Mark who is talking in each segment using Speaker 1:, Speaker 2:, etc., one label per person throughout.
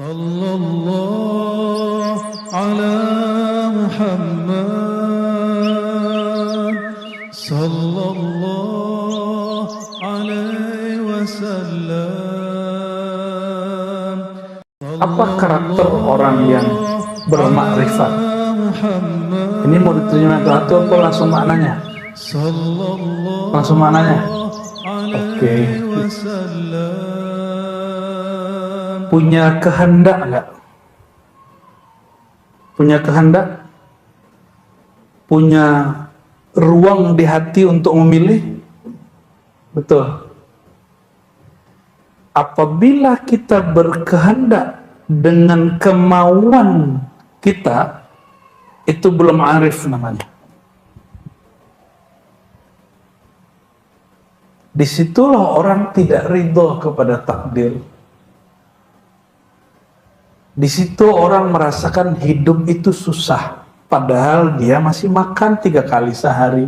Speaker 1: Sallallahu ala Muhammad Sallallahu alaihi wasallam.
Speaker 2: Apa karakter orang yang bermakrifat? Ini mau diterjemahkan satu apa langsung maknanya? Langsung maknanya? Oke. Punya kehendak nggak? Punya kehendak? Punya ruang di hati untuk memilih? Betul. Apabila kita berkehendak dengan kemauan kita, itu belum arif namanya. Disitulah orang tidak ridho kepada takdir. Di situ orang merasakan hidup itu susah, padahal dia masih makan 3 kali sehari.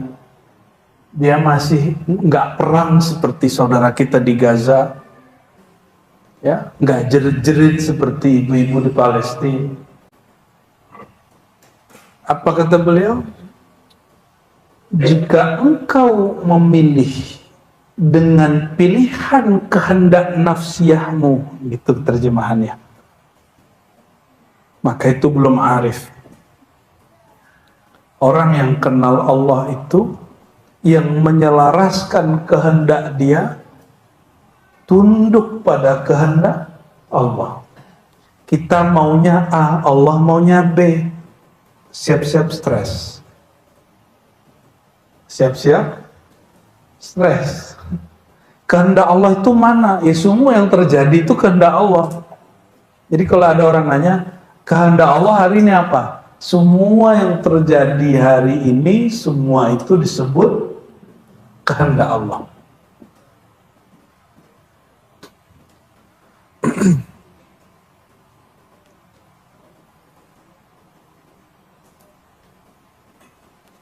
Speaker 2: Dia masih nggak perang seperti saudara kita di Gaza, ya, nggak jerit-jerit seperti ibu-ibu di Palestina. Apa kata beliau? Jika engkau memilih dengan pilihan kehendak nafsiyahmu, gitu terjemahannya, maka itu belum arif. Orang yang kenal Allah itu yang menyelaraskan kehendak dia tunduk pada kehendak Allah. Kita maunya A, Allah maunya B. Siap-siap stres. Siap-siap stres. Kehendak Allah itu mana? Ya semua yang terjadi itu kehendak Allah. Jadi kalau ada orang nanya, kehendak Allah hari ini apa? Semua yang terjadi hari ini, semua itu disebut kehendak Allah.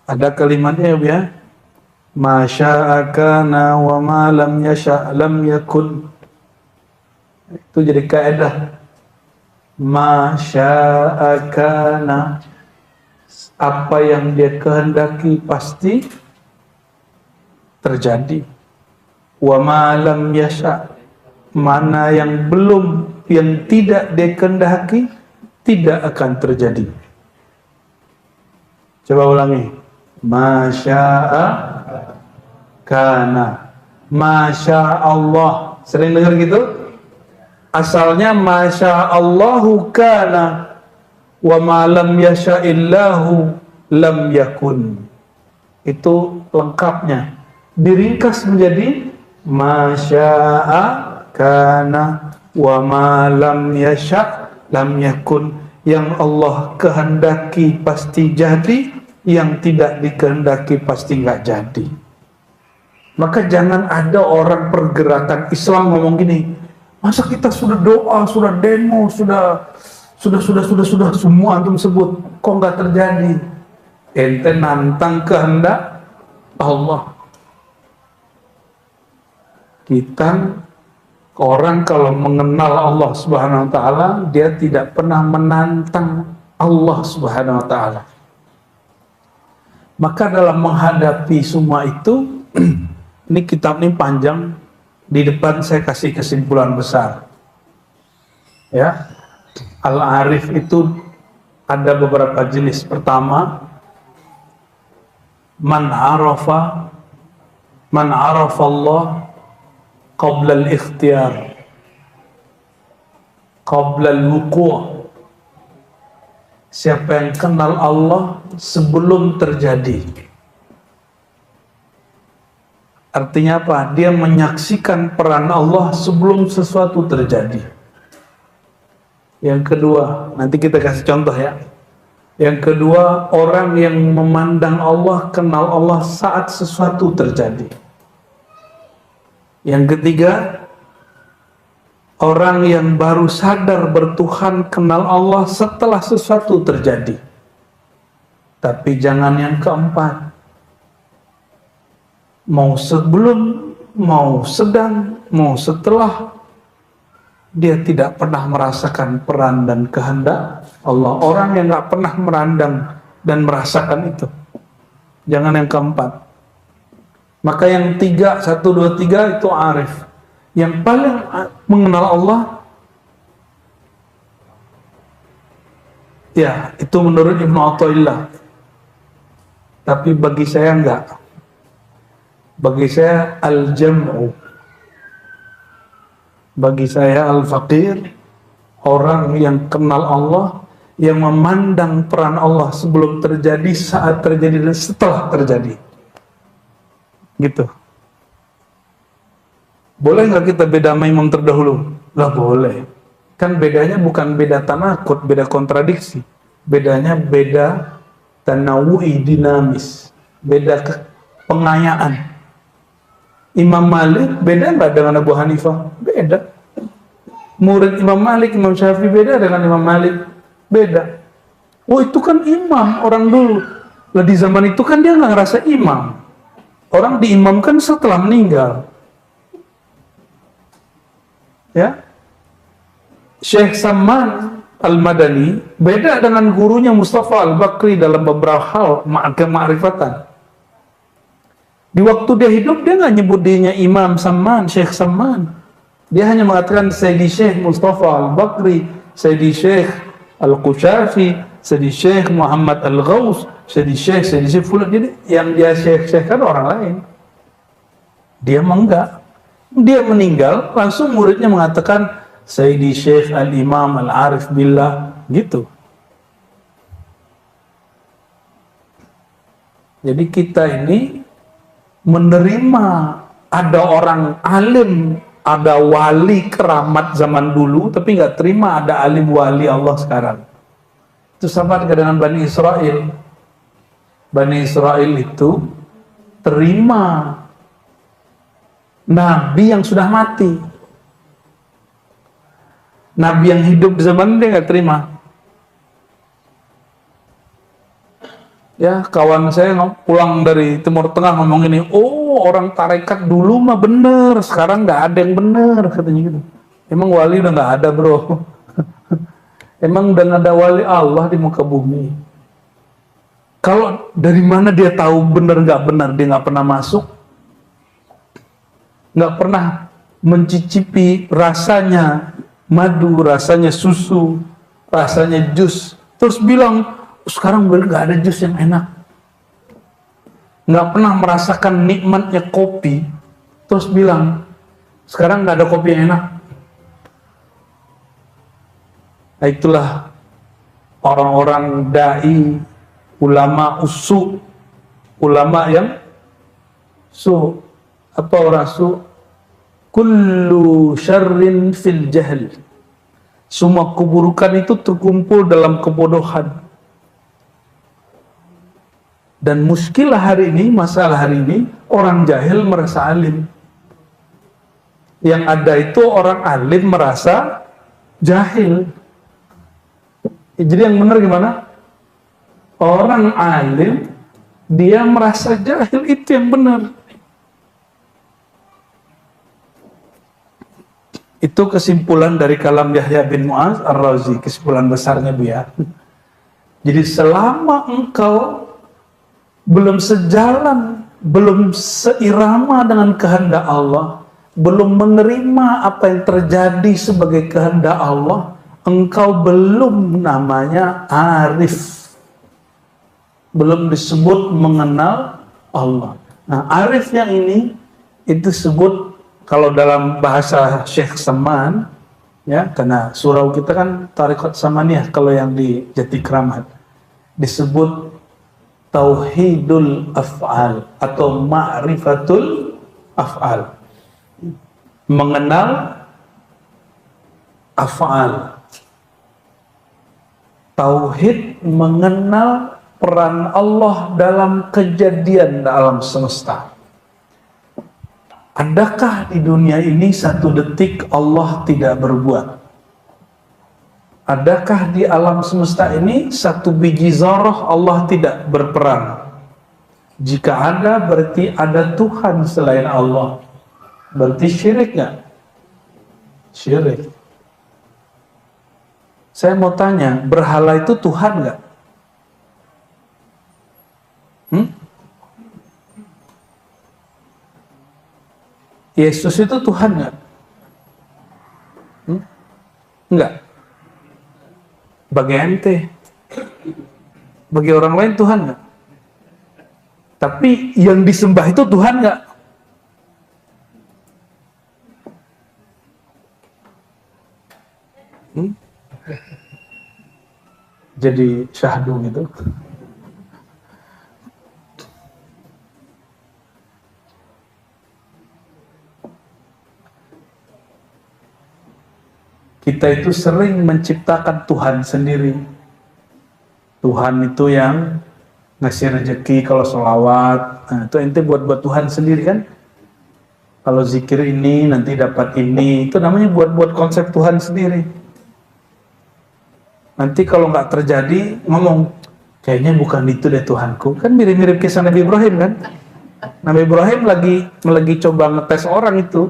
Speaker 2: Ada kalimatnya ya, ma syaa kana wa ma lam yasha' lam yakun. Itu jadi kaidah. Ma syaa kana, apa yang dia kehendaki pasti terjadi. Wa ma lam yasha', mana yang belum, yang tidak dia kehendaki tidak akan terjadi. Coba ulangi. Ma syaa kana, ma syaa Allah. Sering dengar gitu? Asalnya masya Allahu kana wa ma lam yasha'illahu lam yakun. Itu lengkapnya. Diringkas menjadi masya'a kana wa ma lam yasha' lam yakun. Yang Allah kehendaki pasti jadi, yang tidak dikehendaki pasti nggak jadi. Maka jangan ada orang pergerakan Islam ngomong gini, masa kita sudah doa, sudah demo, sudah semua antum sebut, kok nggak terjadi? Ente nantang kehendak Allah. Kita orang kalau mengenal Allah Subhanahu wa taala, dia tidak pernah menantang Allah Subhanahu wa taala. Maka dalam menghadapi semua itu, ini kitab ini panjang. Di depan saya kasih kesimpulan besar. Ya, Al-Arif itu ada beberapa jenis. Pertama, man arafa Allah qabla al-ikhtiyar, qabla al-wuqu'. Siapa yang kenal Allah sebelum terjadi. Artinya apa? Dia menyaksikan peran Allah sebelum sesuatu terjadi. Yang kedua, nanti kita kasih contoh ya. Yang kedua, orang yang memandang Allah, kenal Allah saat sesuatu terjadi. Yang ketiga, orang yang baru sadar bertuhan, kenal Allah setelah sesuatu terjadi. Tapi jangan yang keempat. Mau sebelum, mau sedang, mau setelah, dia tidak pernah merasakan peran dan kehendak Allah. Orang yang nggak pernah merandang dan merasakan itu. Jangan yang keempat. Maka yang 3, 1, 2, 3 itu arif. Yang paling mengenal Allah, ya itu menurut Ibnu Athaillah. Tapi bagi saya enggak. Bagi saya al-jam'u. Bagi saya al-faqir, orang yang kenal Allah, yang memandang peran Allah sebelum terjadi, saat terjadi, dan setelah terjadi. Gitu. Boleh nggak kita beda sama imam terdahulu? Lah boleh. Kan bedanya bukan beda tanakut, beda kontradiksi. Bedanya beda tanawu'i, dinamis. Beda pengayaan. Imam Malik beda nggak dengan Abu Hanifah? Beda. Murid Imam Malik, Imam Syafi'i beda dengan Imam Malik? Beda. Oh itu kan imam orang dulu. Lah di zaman itu kan dia nggak ngerasa imam. Orang diimamkan setelah meninggal. Ya. Syekh Saman Al-Madani beda dengan gurunya Mustafa Al-Bakri dalam beberapa hal kema'rifatan. Di waktu dia hidup, dia nggak nyebut dirinya Imam Saman, Syekh Saman. Dia hanya mengatakan Sayyidi Syekh Mustafa Al-Bakri, Sayyidi Syekh Al-Qushafi, Sayyidi Syekh Muhammad Al-Ghaus, Sayyidi Syekh Fulan. Jadi yang dia Syekh kan orang lain. Dia enggak. Dia meninggal, langsung muridnya mengatakan Sayyidi Syekh Al-Imam Al-Arif Billah, gitu. Jadi kita ini menerima ada orang alim, ada wali keramat zaman dulu, tapi nggak terima ada alim wali Allah sekarang. Itu sama dengan Bani Israel. Bani Israel itu terima nabi yang sudah mati. Nabi yang hidup di zaman dia nggak terima. Ya, kawan saya pulang dari Timur Tengah ngomong ini, oh orang tarekat dulu mah bener, sekarang nggak ada yang bener, katanya gitu. Emang wali udah nggak ada bro. Emang udah nggak ada wali Allah di muka bumi. Kalau dari mana dia tahu bener nggak benar? Dia nggak pernah masuk, nggak pernah mencicipi rasanya madu, rasanya susu, rasanya jus, terus bilang sekarang nggak ada jus yang enak. Nggak pernah merasakan nikmatnya kopi, terus bilang sekarang nggak ada kopi yang enak. Nah, itulah orang-orang dai, ulama usu, ulama yang su. Apa orang su? Kullu syarrin fil jahl. Semua keburukan itu terkumpul dalam kebodohan. Dan muskilah hari ini, masalah hari ini, orang jahil merasa alim. Yang ada itu orang alim merasa jahil. Jadi yang benar gimana? Orang alim, dia merasa jahil, itu yang benar. Itu kesimpulan dari kalam Yahya bin Mu'az Ar-Razi, kesimpulan besarnya dia. Jadi selama engkau belum sejalan, belum seirama dengan kehendak Allah, belum menerima apa yang terjadi sebagai kehendak Allah, engkau belum namanya arif, belum disebut mengenal Allah. Nah, arif yang ini itu sebut, kalau dalam bahasa Syekh Saman, ya, karena surau kita kan Tariqat Samaniyah, kalau yang di Jati Kramat disebut tauhidul af'al atau ma'rifatul af'al, mengenal af'al. Tauhid mengenal peran Allah dalam kejadian alam semesta. Adakah di dunia ini satu detik Allah tidak berbuat? Adakah di alam semesta ini satu biji zarah Allah tidak berperan? Jika ada, berarti ada Tuhan selain Allah. Berarti syirik nggak? Syirik. Saya mau tanya, berhala itu Tuhan nggak? Yesus itu Tuhan nggak? Nggak. Bagi ente, bagi orang lain Tuhan nggak? Tapi yang disembah itu Tuhan nggak? Jadi syahdu gitu. Kita itu sering menciptakan Tuhan sendiri. Tuhan itu yang ngasih rezeki kalau sholawat. Nah, itu ente buat Tuhan sendiri kan? Kalau zikir ini nanti dapat ini. Itu namanya buat konsep Tuhan sendiri. Nanti kalau nggak terjadi, ngomong, kayaknya bukan itu deh Tuhanku. Kan mirip-mirip kisah Nabi Ibrahim kan? Nabi Ibrahim lagi coba ngetes orang itu.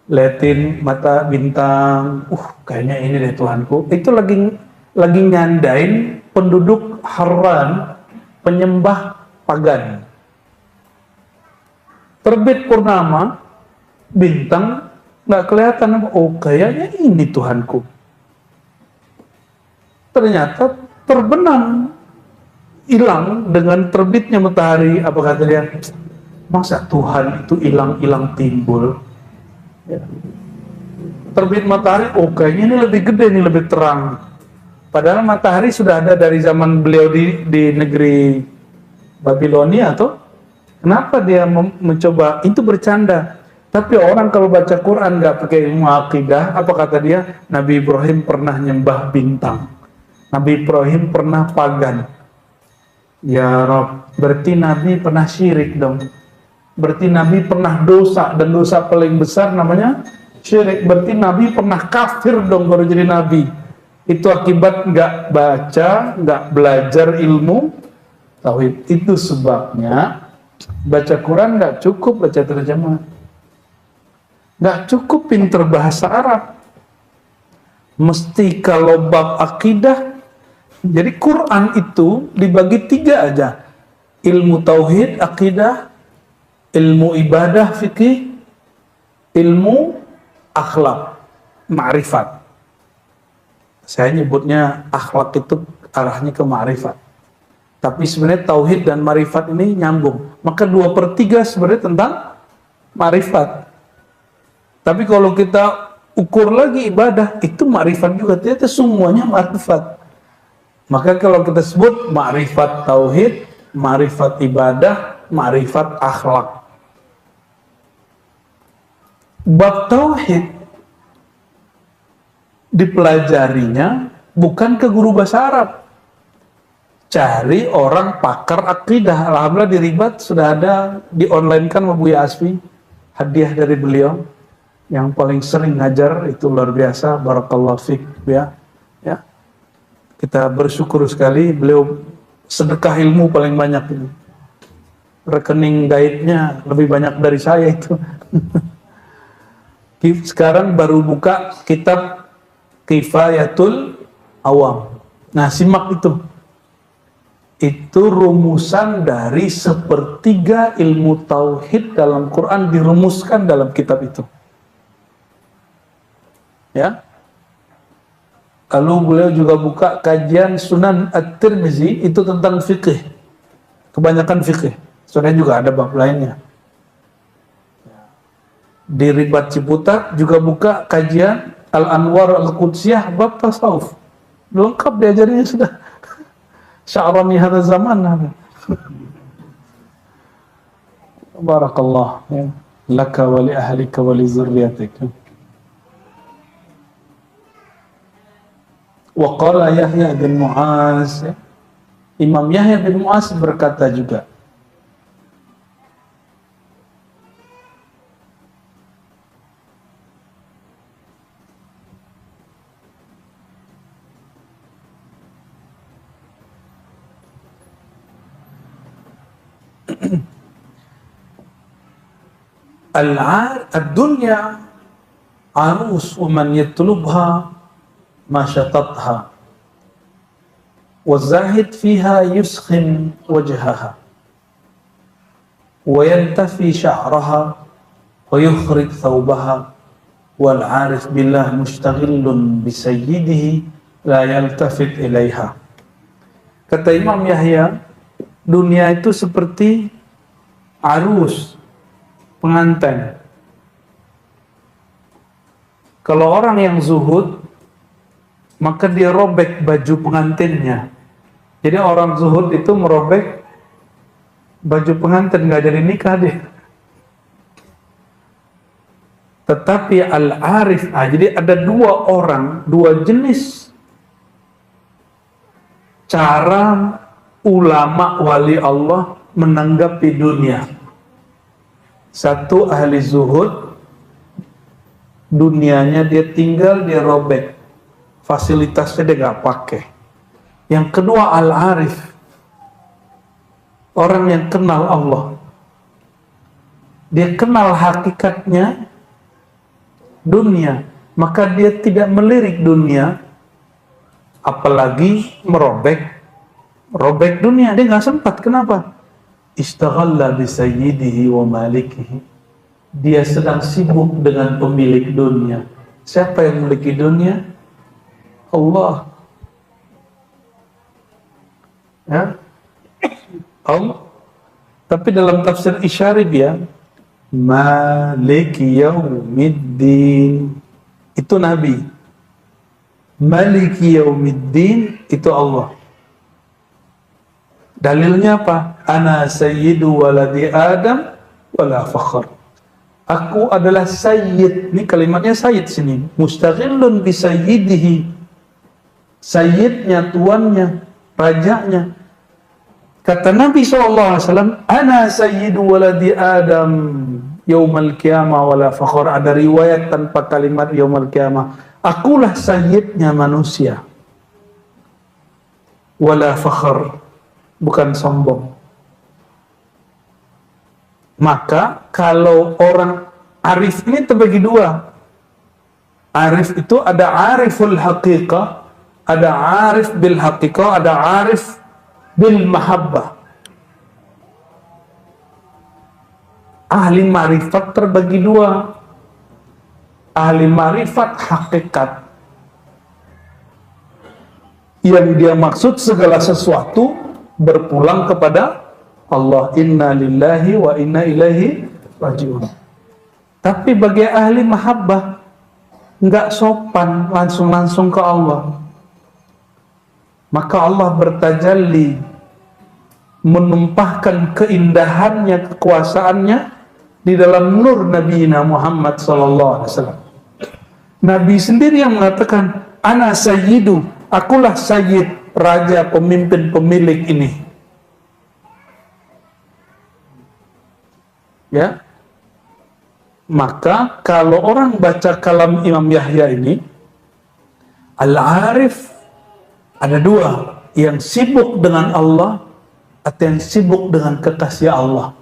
Speaker 2: Liatin mata bintang, kayaknya ini deh Tuhanku. Itu lagi nyandain penduduk Haran, penyembah pagan. Terbit purnama, bintang, nggak kelihatan. Oh, kayaknya ini Tuhanku. Ternyata terbenam, hilang dengan terbitnya matahari. Apa kata dia? Masa Tuhan itu hilang timbul? Ya. Terbit matahari, oh kayaknya ini lebih gede, ini lebih terang. Padahal matahari sudah ada dari zaman beliau di negeri Babilonia, atau kenapa dia mencoba? Itu bercanda. Tapi orang kalau baca Quran nggak pakai ilmu akidah, apa kata dia? Nabi Ibrahim pernah nyembah bintang. Nabi Ibrahim pernah pagan. Ya Rob, berarti Nabi pernah syirik dong. Berarti Nabi pernah dosa, dan dosa paling besar namanya syirik. Berarti Nabi pernah kafir dong baru jadi Nabi. Itu akibat nggak baca, nggak belajar ilmu tauhid. Itu sebabnya baca Quran nggak cukup baca terjemah, nggak cukup pinter bahasa Arab. Mesti kalau bab akidah. Jadi Quran itu dibagi 3 aja. Ilmu tauhid, akidah, ilmu ibadah, fikih, ilmu akhlak, ma'rifat. Saya nyebutnya akhlak itu arahnya ke ma'rifat. Tapi sebenarnya tauhid dan ma'rifat ini nyambung. Maka 2/3 sebenarnya tentang ma'rifat. Tapi kalau kita ukur lagi ibadah, itu ma'rifat juga. Ternyata semuanya ma'rifat. Maka kalau kita sebut ma'rifat tauhid, ma'rifat ibadah, ma'rifat akhlak. Bab tauhid dipelajarinya bukan ke guru bahasa Arab. Cari orang pakar akidah. Alhamdulillah di Ribat sudah ada, di online kan sama Buya Asfi, hadiah dari beliau. Yang paling sering ngajar itu luar biasa, barakallahu fiik ya. Kita bersyukur sekali, beliau sedekah ilmu paling banyak ini. Rekening gaibnya lebih banyak dari saya itu. Sekarang baru buka kitab Kifayatul Awam. Nah, simak itu. Itu rumusan dari 1/3 ilmu tauhid dalam Quran dirumuskan dalam kitab itu. Ya. Lalu beliau juga buka kajian Sunan At-Tirmizi, itu tentang fikih. Kebanyakan fikih. Sebenarnya juga ada bab lainnya. Di Ribat Ciputat juga buka kajian Al-Anwar Al-Qudsiyah bab tasawuf. Lengkap diajarinya sudah. Sya'rani hadha zaman. Barakallah. Ya. Laka wa li ahlika wa li zurriyatika. Wa qala Yahya bin Mu'az, Imam Yahya bin Mu'az berkata juga, ad-dunya arus wa man yatlubha masyatatha wazahid fiha yuskhin wajhaha wa yantafi sya'raha wa yukhrij thawbaha wal 'arif billah mustaghillun bi sayyidihi la yaltafit ilaiha. Kata Imam Yahya, dunia itu seperti arus pengantin. Kalau orang yang zuhud, maka dia robek baju pengantinnya. Jadi orang zuhud itu merobek baju pengantin, nggak jadi nikah dia. Tetapi al-arif, jadi ada dua orang, dua jenis cara ulama wali Allah menanggapi dunia. Satu ahli zuhud, dunianya dia tinggal, dia robek, fasilitasnya dia nggak pakai. Yang kedua al-arif, orang yang kenal Allah, dia kenal hakikatnya dunia, maka dia tidak melirik dunia, apalagi robek dunia. Dia nggak sempat. Kenapa? Istaghalla bi sayyidihi wa malikihi. Dia sedang sibuk dengan pemilik dunia. Siapa yang memiliki dunia? Allah. Ya, Allah. Tapi dalam tafsir Isyarib ya, Maliki Yaumiddin itu Nabi, Maliki Yaumiddin itu Allah. Dalilnya apa? Ana sayyidu waladi Adam wala fakhr. Aku adalah sayyid. Ini kalimatnya sayyid sini. Mustaghillun bi sayyidihi. Sayyidnya, tuannya, rajanya. Kata Nabi SAW, Ana sayyidu waladi Adam yaumal qiyamah wala fakhr. Ada riwayat tanpa kalimat yaumal qiyamah. Akulah sayyidnya manusia. Wala fakhr. Bukan sombong. Maka kalau orang arif ini terbagi dua. Arif itu ada ariful haqiqah, ada arif bil haqiqah, ada arif bil mahabbah. Ahli marifat terbagi dua. Ahli marifat hakikat, yang dia maksud segala sesuatu berpulang kepada Allah. Inna lillahi wa inna ilaihi raji'un. Tapi bagi ahli mahabbah nggak sopan langsung ke Allah. Maka Allah bertajalli, menumpahkan keindahannya, kekuasaannya di dalam nur Nabi Muhammad SAW. Nabi sendiri yang mengatakan, Ana sayyidu, akulah sayyid, raja, pemimpin, pemilik ini. Ya, maka kalau orang baca kalam Imam Yahya ini, al-arif ada dua, yang sibuk dengan Allah atau yang sibuk dengan kekasih Allah.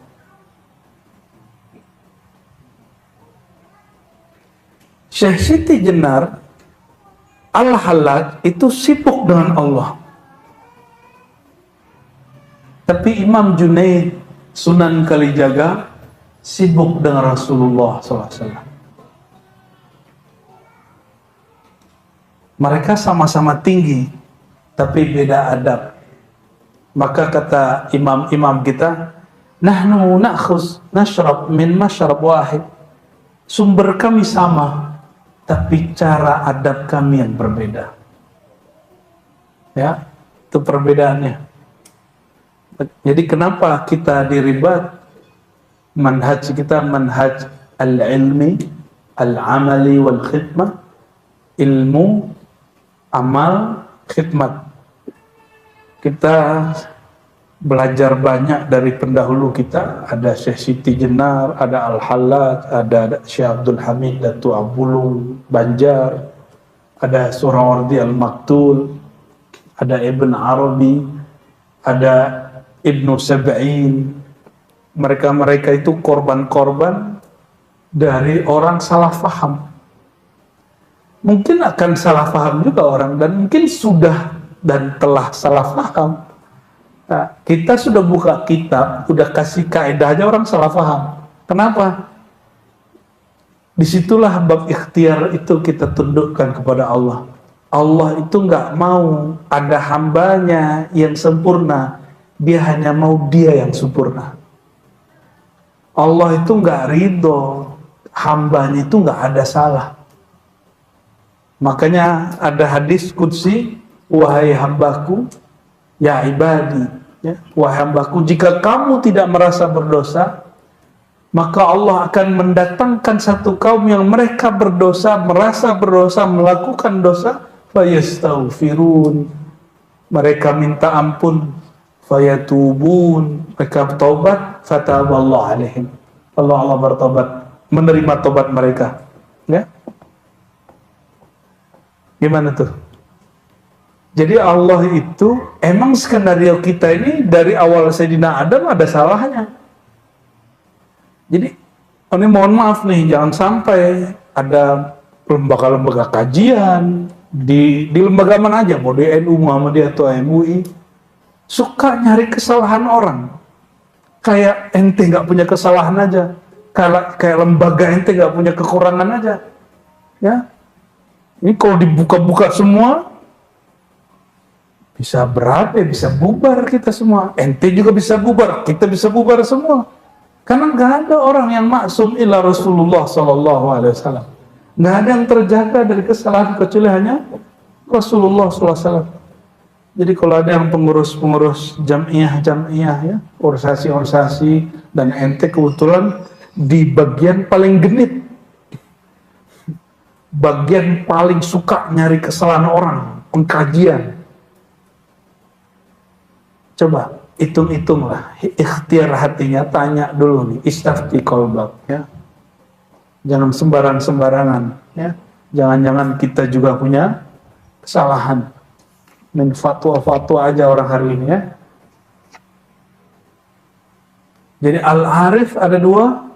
Speaker 2: Syekh Siti Jenar Al-Hallaj itu sibuk dengan Allah. Tapi Imam Junaid Sunan Kalijaga sibuk dengan Rasulullah SAW. Mereka sama-sama tinggi, tapi beda adab. Maka kata imam-imam kita, nahnu na'khuz nashrab min mashrab wahid. Sumber kami sama, tapi cara adab kami yang berbeda. Ya, itu perbedaannya. Jadi kenapa kita diribat? Manhaj kita manhaj al-ilmi, al-amali wal khidmah. Ilmu, amal, khidmat. Kita belajar banyak dari pendahulu kita. Ada Syekh Siti Jenar, ada Al-Hallaj, ada Syekh Abdul Hamid Datu Abulung Banjar, ada Surawardi Al-Maktul, ada Ibn Arabi, ada Ibnu Sab'in. Mereka-mereka itu korban-korban dari orang salah faham. mungkin akan salah paham juga orang, dan mungkin sudah dan telah salah paham. Nah, kita sudah buka kitab, udah kasih kaidah aja orang salah paham. Kenapa? Disitulah bab ikhtiar itu kita tundukkan kepada Allah. Allah itu nggak mau ada hambanya yang sempurna, dia hanya mau dia yang sempurna. Allah itu nggak ridho hambanya itu nggak ada salah. Makanya ada hadis qudsi, wahai hambaku, ya ibadi, ya, wahai hambaku, jika kamu tidak merasa berdosa, maka Allah akan mendatangkan satu kaum yang mereka berdosa, merasa berdosa, melakukan dosa, fayastaghfirun, mereka minta ampun, fayatubun, mereka bertobat, fataballahu alaihim, Allah bertobat, menerima tobat mereka. Ya, gimana tuh? Jadi Allah itu, emang skenario kita ini dari awal Sayyidina Adam ada salahnya. Jadi, ini mohon maaf nih, jangan sampai ada lembaga-lembaga kajian di lembaga mana aja, mau di NU, Muhammadiyah atau MUI, suka nyari kesalahan orang. Kayak ente nggak punya kesalahan aja, kayak lembaga ente nggak punya kekurangan aja. Ya, ini kalau dibuka-buka semua, bisa berat ya, bisa bubar kita semua. Ente juga bisa bubar, kita bisa bubar semua. Karena nggak ada orang yang maksum illa Rasulullah Sallallahu Alaihi Wasallam. Nggak ada yang terjaga dari kesalahan kecuali hanya Rasulullah Sallallahu Alaihi Wasallam. Jadi kalau ada yang pengurus jamiah ya, organisasi dan ente kebetulan di bagian paling genit, bagian paling suka nyari kesalahan orang, pengkajian. Coba hitung-hitunglah, ikhtiar hatinya, tanya dulu nih, istafti qalbak, ya. Jangan sembarangan, ya. Jangan-jangan kita juga punya kesalahan. Main fatwa-fatwa aja orang hari ini, ya. Jadi al-arif ada dua.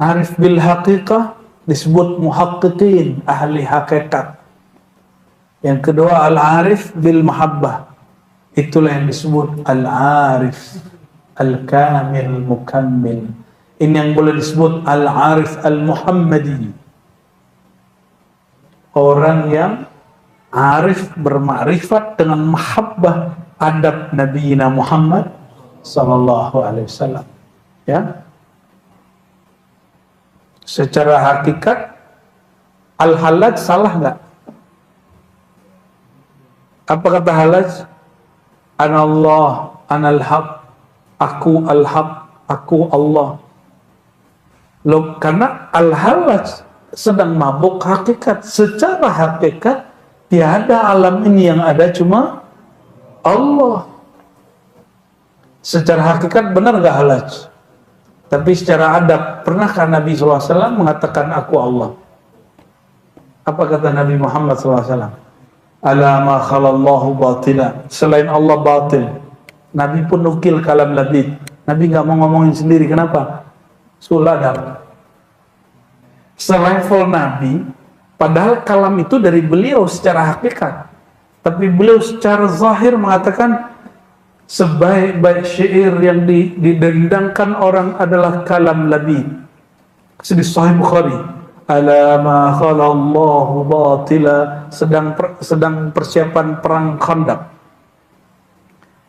Speaker 2: Arif bil haqiqah disebut muhaqqiqin, ahli hakikat. Yang kedua al-arif bil mahabbah. Itulah yang disebut al-arif al-kamil mukammil. Ini yang boleh disebut al-arif al-muhammadi. Orang yang arif, bermakrifat dengan mahabbah adab Nabi Muhammad sallallahu alaihi wasallam. Ya. Secara hakikat al-halaj salah nggak? Apa kata halaj? Anallah, anal haq, aku al-haq, aku Allah. Loh, karena al-halaj sedang mabuk hakikat. Secara hakikat tiada alam ini yang ada, cuma Allah. Secara hakikat benar nggak halaj? Tapi secara adab, pernahkah Nabi SAW mengatakan aku Allah? Apa kata Nabi Muhammad SAW? Ala ma khalallahu batila, selain Allah batil. Nabi pun nukil kalam labid. Nabi nggak mau ngomongin sendiri, kenapa? Suladab. Selevel Nabi, padahal kalam itu dari beliau secara hakikat, tapi beliau secara zahir mengatakan sebaik-baik syair yang didendangkan orang adalah kalam labid. Di Sahih Bukhari, ala ma khalallahu batila, sedang persiapan perang Khandaq.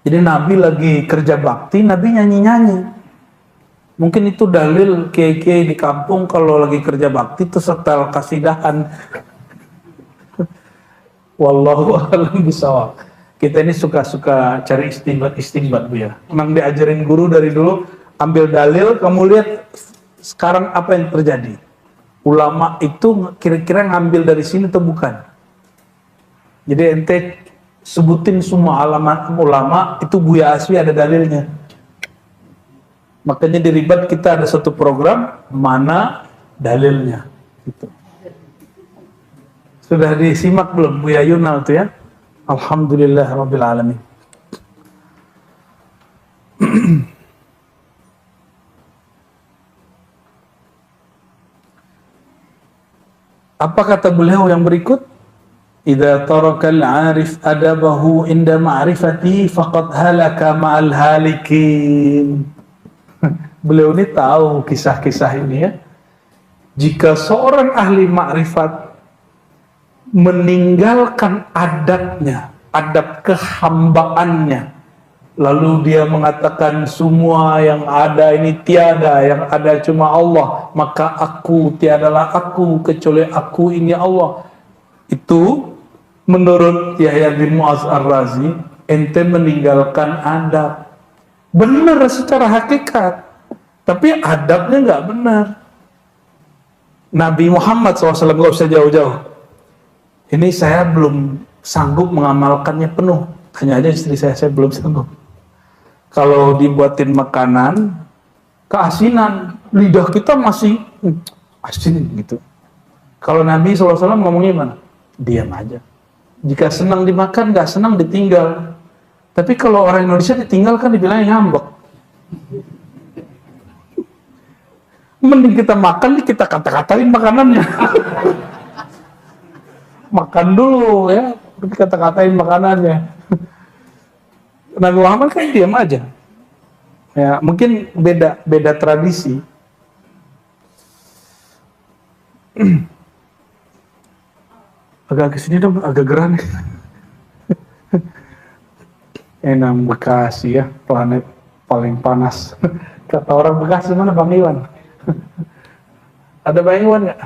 Speaker 2: Jadi Nabi lagi kerja bakti, Nabi nyanyi-nyanyi. Mungkin itu dalil kiai-kiai di kampung kalau lagi kerja bakti itu setel kasidahan. Wallahu a'lam bishawab. Kita ini suka-suka cari istinbat Bu ya. Memang diajarin guru dari dulu, ambil dalil, kamu lihat sekarang apa yang terjadi. Ulama itu kira-kira ngambil dari sini atau bukan? Jadi ente sebutin semua alamat ulama, itu Buya Aswi ada dalilnya. Makanya di Ribat kita ada satu program, mana dalilnya. Gitu. Sudah disimak belum Buya Yunal itu ya? Alhamdulillah Rabbil Alamin. Apa kata beliau yang berikut? Idza tarakal 'arif adabahu inda ma'rifati faqad halaka ma'al halikin. Beliau ini tahu kisah-kisah ini ya. Jika seorang ahli makrifat meninggalkan adabnya, adab kehambaannya, lalu dia mengatakan semua yang ada ini tiada, yang ada cuma Allah, maka aku tiadalah aku kecuali aku ini Allah. Itu menurut Yahya bin Mu'adz Ar-Razi, ente meninggalkan adab. Benar secara hakikat, tapi adabnya nggak benar. Nabi Muhammad SAW, nggak usah jauh-jauh. Ini saya belum sanggup mengamalkannya penuh. Tanya aja istri saya belum sanggup. Kalau dibuatin makanan, keasinan, lidah kita masih asin gitu. Kalau Nabi SAW ngomongnya gimana? Diam aja. Jika senang dimakan, nggak senang ditinggal. Tapi kalau orang Indonesia ditinggal kan dibilangnya ngambek. Mending kita makan, kita kata-katain makanannya. Makan dulu ya, kata-katain makanannya. Nabi Muhammad kan diam aja. Ya, mungkin beda tradisi. Agak kesini dong, agak gerah nih. Enam Bekasi ya, planet paling panas. Kata orang Bekasi mana Bang Iwan? Ada Bang Iwan nggak?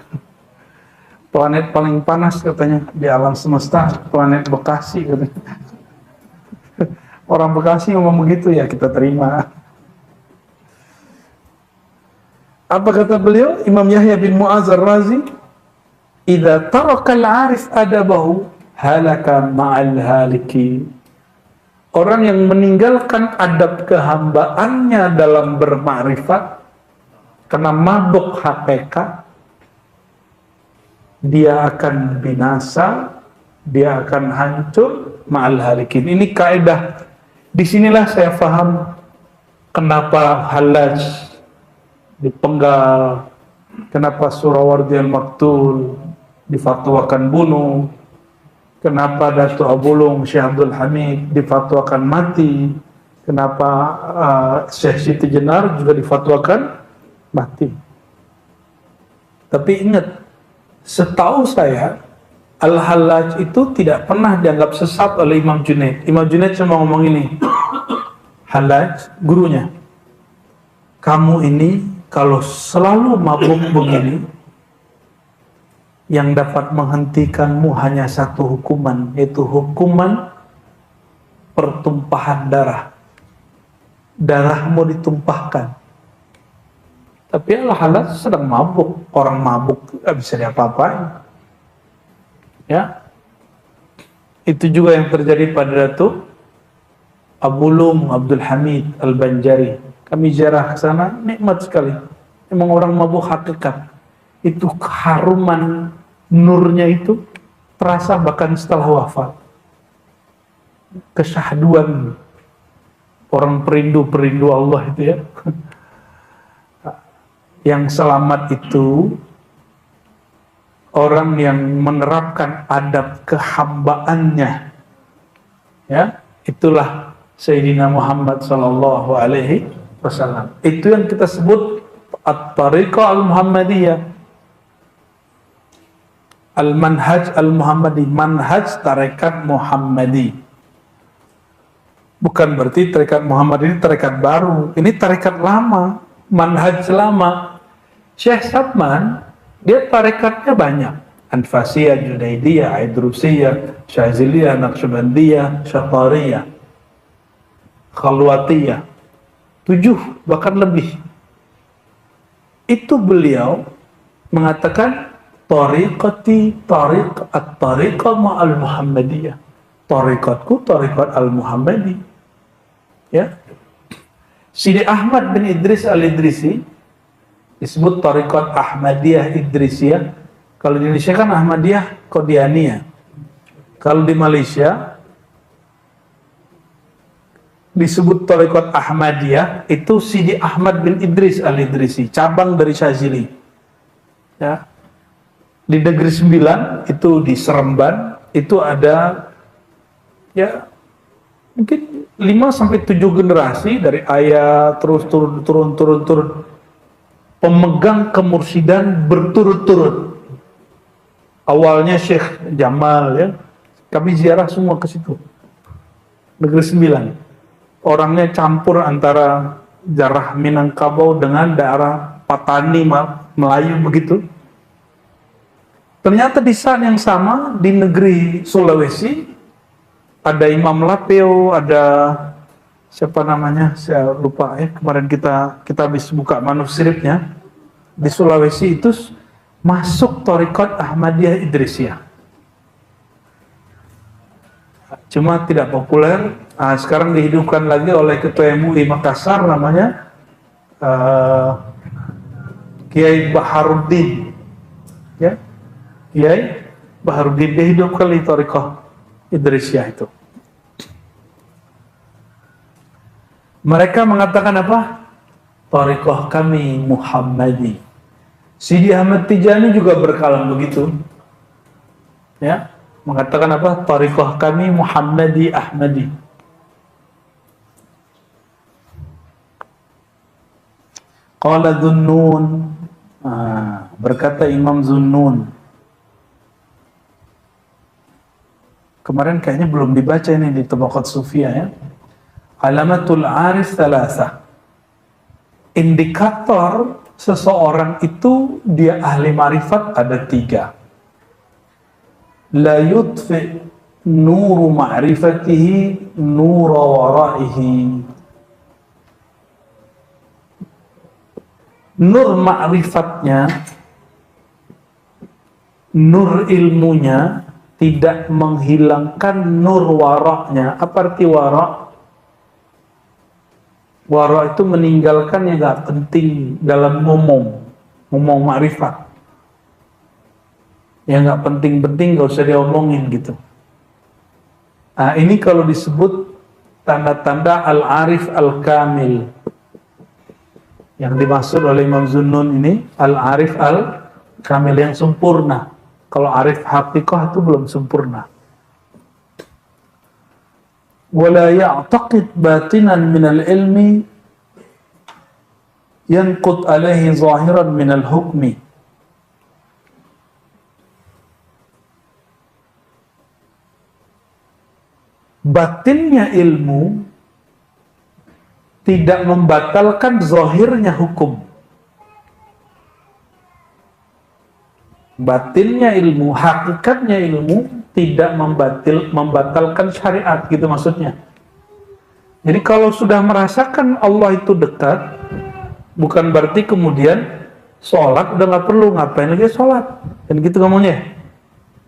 Speaker 2: Planet paling panas katanya di alam semesta, planet Bekasi katanya. Orang Bekasi ngomong begitu ya, kita terima. Apa kata beliau? Imam Yahya bin Mu'adz Ar-Razi, idza taraka al-'arif adabahu halaka ma'al haliki. Orang yang meninggalkan adab kehambaannya dalam bermakrifat karena mabuk hakikat, dia akan binasa, dia akan hancur ma'al halikin. Ini kaidah. Disinilah saya paham kenapa Hallaj dipenggal, kenapa Surawardi al-Maktul difatwakan bunuh, kenapa Datuk Abulung Syekh Abdul Hamid difatwakan mati, kenapa Syekh Siti Jenar juga difatwakan mati. Tapi ingat, setahu saya Al-Hallaj itu tidak pernah dianggap sesat oleh Imam Junaid. Imam Junaid cuma ngomong ini, Hallaj, gurunya, kamu ini kalau selalu mabuk begini, yang dapat menghentikanmu hanya satu hukuman, yaitu hukuman pertumpahan darah. Darahmu ditumpahkan. Tapi Al-Hallaj sedang mabuk. Orang mabuk tidak bisa diapa-apain. Ya, itu juga yang terjadi pada Datuk Abulung Abdul Hamid Al-Banjari. Kami ziarah ke sana, nikmat sekali. Memang orang mabuk hakikat. Itu keharuman nurnya itu terasa bahkan setelah wafat. Kesyahduan orang perindu Allah itu ya. Yang selamat itu orang yang menerapkan adab kehambaannya. Ya, itulah Sayyidina Muhammad sallallahu alaihi wasallam. Itu yang kita sebut at-tariqah al-Muhammadiyah. Al-manhaj al-Muhammadi, manhaj tarekat Muhammadi. Bukan berarti tarekat Muhammad ini tarekat baru. Ini tarekat lama, manhaj lama. Syekh Sabman, dia tarekatnya banyak. Anfasiyah, Junaidiyah, Idrusiyah, Syaziliyah, Naqsyabandiyah, Syatariyah, Khalwatiyah. 7 bahkan lebih. Itu beliau mengatakan tariqati tariq at-tariqah ma'al Muhammadiyah. Tariqatku tariqat al-Muhammadi. Ya. Sidi Ahmad bin Idris al-Idrisi disebut tariqat Ahmadiyah Idrisiyah. Kalau di Indonesia kan Ahmadiyah Qadianiyah. Kalau di Malaysia disebut tariqat Ahmadiyah, itu Sidi Ahmad bin Idris al-Idrisi, cabang dari Syazili. Ya. Di Negeri Sembilan, itu di Seremban, itu ada ya mungkin 5-7 generasi dari ayah terus turun. Pemegang kemursidan berturut-turut. Awalnya Syekh Jamal ya. Kami ziarah semua ke situ. Negeri Sembilan. Orangnya campur antara darah Minangkabau dengan daerah Patani Melayu begitu. Ternyata di saat yang sama di negeri Sulawesi ada Imam Lapeo, ada siapa namanya? Saya lupa ya. Kemarin kita habis buka manuskripnya. Di Sulawesi itu masuk Thariqat Ahmadiyah Idrisiyah. Cuma tidak populer. Sekarang dihidupkan lagi oleh Ketua MUI Makassar namanya Kiai Baharuddin. Ya. Kiai Baharuddin dihidupkan di Thariqah Idrisiyah itu. Mereka mengatakan apa? Thariqah kami Muhammadi. Sidi Ahmad Tijani juga berkalam begitu. Ya, mengatakan apa? Thariqah kami Muhammadi Ahmadi. Qala Dhunnun, berkata Imam Dhunnun. Kemarin kayaknya belum dibaca ini di Tabaqat Sufiyah ya. Alamatul arif thalatha. Indikator seseorang itu dia ahli marifat ada 3. La yudfi nuru ma'rifatihi nura waraihi. Nur ma'rifatnya, nur ilmunya tidak menghilangkan nur waraknya. Apa arti warak? Warak itu meninggalkan yang gak penting dalam ngomong ma'rifat. Yang gak penting-penting gak usah diomongin gitu. Nah ini kalau disebut tanda-tanda al-arif al-kamil. Yang dimaksud oleh Imam Dhunnun ini al-arif al-kamil yang sempurna. Kalau arif haqiqah itu belum sempurna. Wala ya'taqid batinan minal ilmi yanqud alaihi zahiran minal hukmi. Batinnya ilmu tidak membatalkan zahirnya hukum. Batinnya ilmu, hakikatnya ilmu tidak membatalkan syariat gitu maksudnya. Jadi kalau sudah merasakan Allah itu dekat, bukan berarti kemudian sholat udah nggak perlu, ngapain lagi sholat? Dan gitu ngomongnya,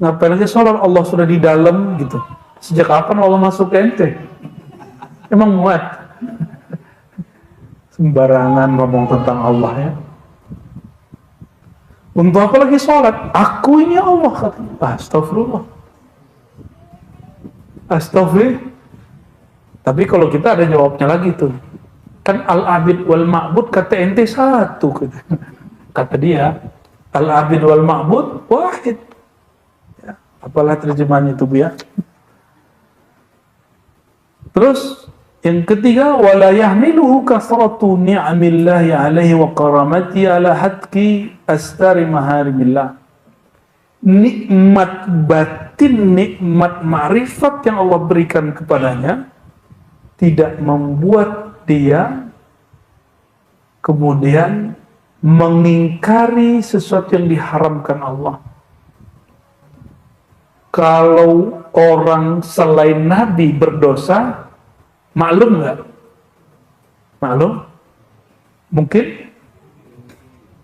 Speaker 2: ngapain lagi sholat? Allah sudah di dalam gitu. Sejak kapan Allah masuk ke ente? Emang muat? Sembarangan ngomong tentang Allah ya. Untuk apa lagi sholat? Aku ini Allah kata. Astagfirullah. Astagfirullah. Tapi kalau kita ada jawabnya lagi tuh. Kan al-abid wal ma'bud kata ente satu. Kata dia. Al-abid wal ma'bud wahid. Ya, apalah terjemahannya itu Bu ya. Terus yang ketiga, wala yahmiluhu kasratu ni'amillahi alaihi wa karamati ala hatki astari maharimillah. Nikmat batin, nikmat ma'rifat yang Allah berikan kepadanya tidak membuat dia kemudian mengingkari sesuatu yang diharamkan Allah. Kalau orang selain Nabi berdosa, maklum nggak? Maklum? Mungkin?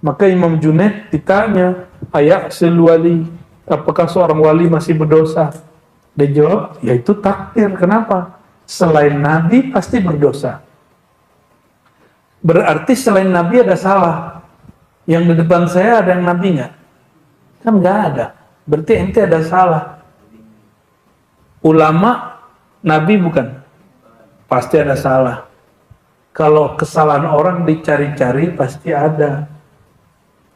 Speaker 2: Maka Imam Junaid ditanya, ayasil wali, apakah seorang wali masih berdosa? Dia jawab, ya itu takdir. Kenapa? Selain Nabi pasti berdosa. Berarti selain Nabi ada salah. Yang di depan saya ada yang Nabi nggak? Kan nggak ada. Berarti ente ada salah. Ulama, Nabi bukan? Pasti ada salah. Kalau kesalahan orang dicari-cari pasti ada.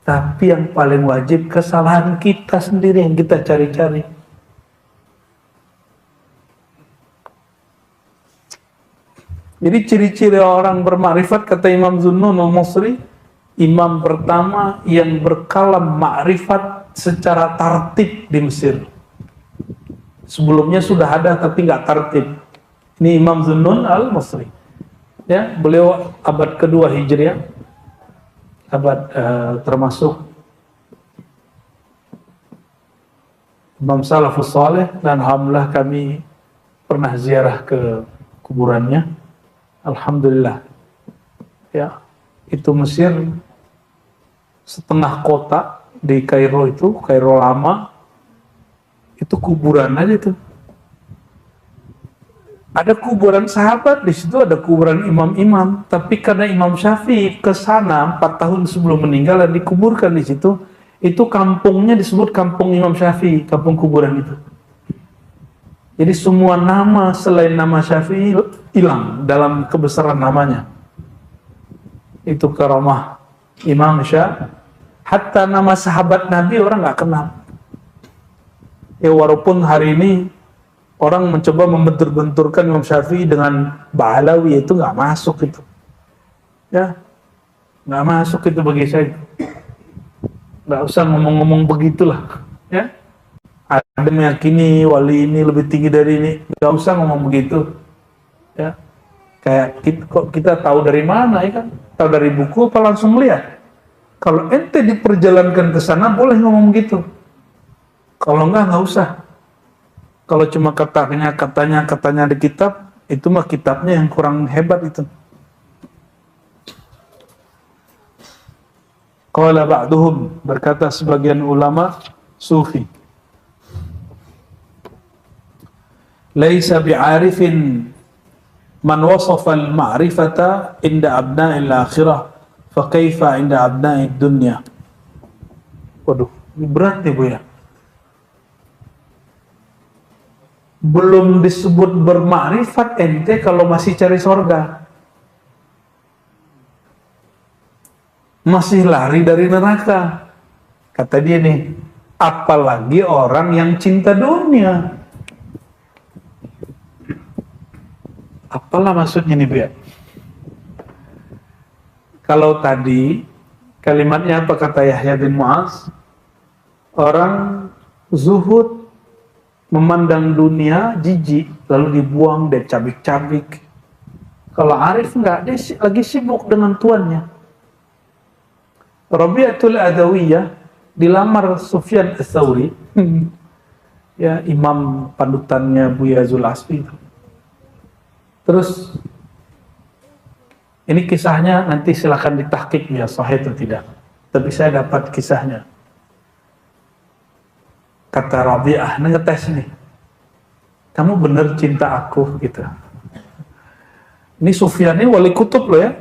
Speaker 2: Tapi yang paling wajib kesalahan kita sendiri yang kita cari-cari. Jadi ciri-ciri orang bermakrifat kata Imam Zunnun al-Masri, imam pertama yang berkalam makrifat secara tartib di Mesir. Sebelumnya sudah ada tapi nggak tartib. Ini Imam Zunnun al-Masri. Ya, beliau abad kedua Hijriah, termasuk Imam Salafus Saleh, dan alhamdulillah kami pernah ziarah ke kuburannya. Alhamdulillah. Ya, itu Mesir setengah kota di Kairo, itu Kairo lama, itu kuburan aja tuh. Ada kuburan sahabat di situ, ada kuburan imam-imam, tapi karena Imam Syafi'i ke sana 4 tahun sebelum meninggal dan dikuburkan di situ, itu kampungnya disebut kampung Imam Syafi'i, kampung kuburan itu. Jadi semua nama selain nama Syafi'i hilang dalam kebesaran namanya. Itu karamah Imam Syafi'i. Hatta nama sahabat Nabi orang nggak kenal. Ya walaupun hari ini orang mencoba membentur-benturkan Imam Syafi'i dengan Ba'alawi, itu nggak masuk itu. Ya, nggak masuk itu bagi saya. Nggak usah ngomong-ngomong begitulah. Ya, ada meyakini wali ini lebih tinggi dari ini, nggak usah ngomong begitu. Ya, kayak kita tahu dari mana ya kan? Tahu dari buku apa langsung lihat? Kalau ente diperjalankan ke sana boleh ngomong begitu. Kalau nggak usah. Kalau cuma katanya di kitab, itu mah kitabnya yang kurang hebat itu. Qala ba'duhum, berkata sebagian ulama sufi, laisa bi'arifin man wasafa al-ma'rifata inda abna'il akhirah fa kaifa inda abna'id dunya. Waduh, ini berat nih Bu ya. Belum disebut bermakrifat ente kalau masih cari sorga, masih lari dari neraka. Kata dia nih, apalagi orang yang cinta dunia. Apalah maksudnya nih Bu ya? Kalau tadi kalimatnya apa kata Yahya bin Mu'az? Orang zuhud, memandang dunia, jijik, lalu dibuang, dia cabik-cabik. Kalau arif enggak, dia lagi sibuk dengan tuannya. Rabi'atul Adawiyah dilamar Sufyan Ats-Tsauri, ya imam panutannya Buya Zul-Asfi. Terus ini kisahnya nanti silakan ditahqiq ya sahih atau tidak. Tapi saya dapat kisahnya. Kata Rabi'ah, ngetes nih, kamu bener cinta aku gitu. Ini Sufyan ini wali kutub loh ya,